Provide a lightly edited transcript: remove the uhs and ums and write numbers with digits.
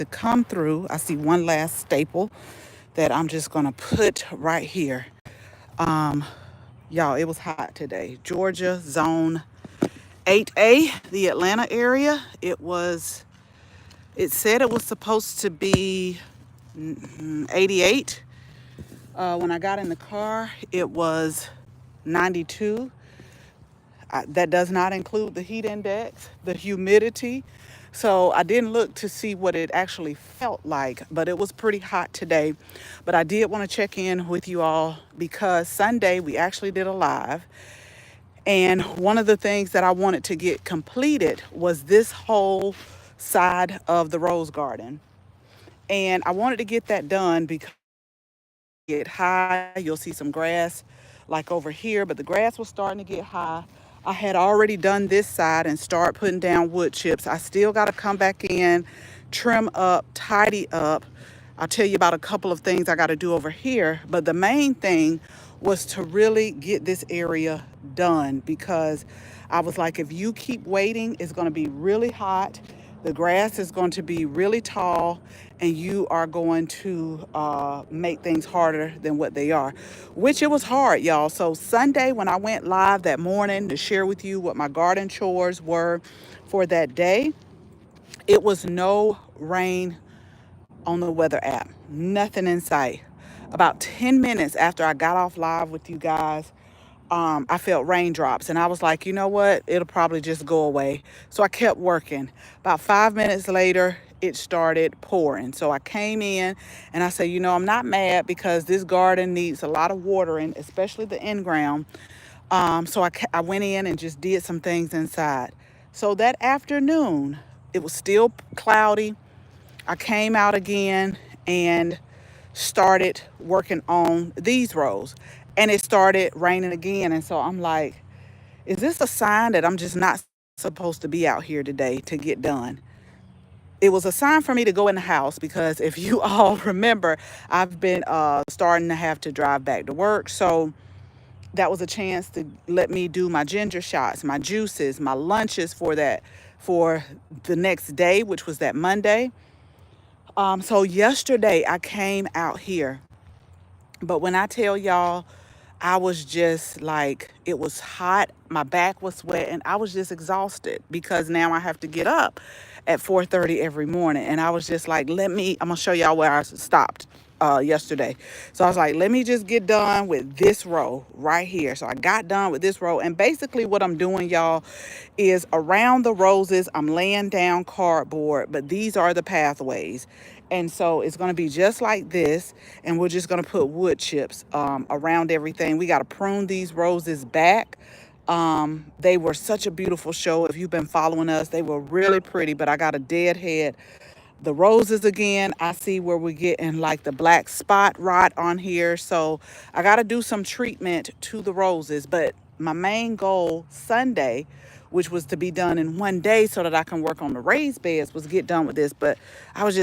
to come through. I see one last staple that I'm just gonna put right here. Um, y'all, it was hot today. Georgia zone 8A, the Atlanta area. It said it was supposed to be 88. When I got in the car, it was 92. That does not include the heat index, the humidity. So I didn't look to see what it actually felt like, but it was pretty hot today. But I did want to check in with you all because Sunday we actually did a live. And one of the things that I wanted to get completed was this whole side of the rose garden. And I wanted to get that done because get high. You'll see some grass like over here, but the grass was starting to get high. I had already done this side and start putting down wood chips. I still got to come back in, trim up, tidy up. I'll tell you about a couple of things I got to do over here, but the main thing was to really get this area done because I was like, if you keep waiting, it's going to be really hot. The grass is going to be really tall, and you are going to make things harder than what they are, which it was hard, y'all. So Sunday, when I went live that morning to share with you what my garden chores were for that day, it was no rain on the weather app, nothing in sight. About 10 minutes after I got off live with you guys, I felt raindrops, and I was like, you know what? It'll probably just go away. So I kept working. About 5 minutes later, it started pouring. So I came in and I said, you know, I'm not mad because this garden needs a lot of watering, especially the in-ground. So I went in and just did some things inside. So that afternoon, it was still cloudy. I came out again and started working on these rows, and it started raining again. And so I'm like, is this a sign that I'm just not supposed to be out here today to get done? It was a sign for me to go in the house because if you all remember, I've been starting to have to drive back to work. So that was a chance to let me do my ginger shots, my juices, my lunches for the next day, which was that Monday. So yesterday I came out here, but when I tell y'all, I was just like, it was hot, my back was sweat, and I was just exhausted because now I have to get up at 4:30 every morning. And I was just like, I'm gonna show y'all where I stopped yesterday. So I was like, let me just get done with this row right here. So I got done with this row, and basically what I'm doing, y'all, is around the roses, I'm laying down cardboard, but these are the pathways. And so it's going to be just like this, and we're just going to put wood chips around everything. We got to prune these roses back. They were such a beautiful show. If you've been following us, they were really pretty, but I got a dead head. The roses again, I see where we're getting like the black spot rot on here. So I got to do some treatment to the roses. But my main goal Sunday, which was to be done in one day so that I can work on the raised beds, was get done with this. But I was just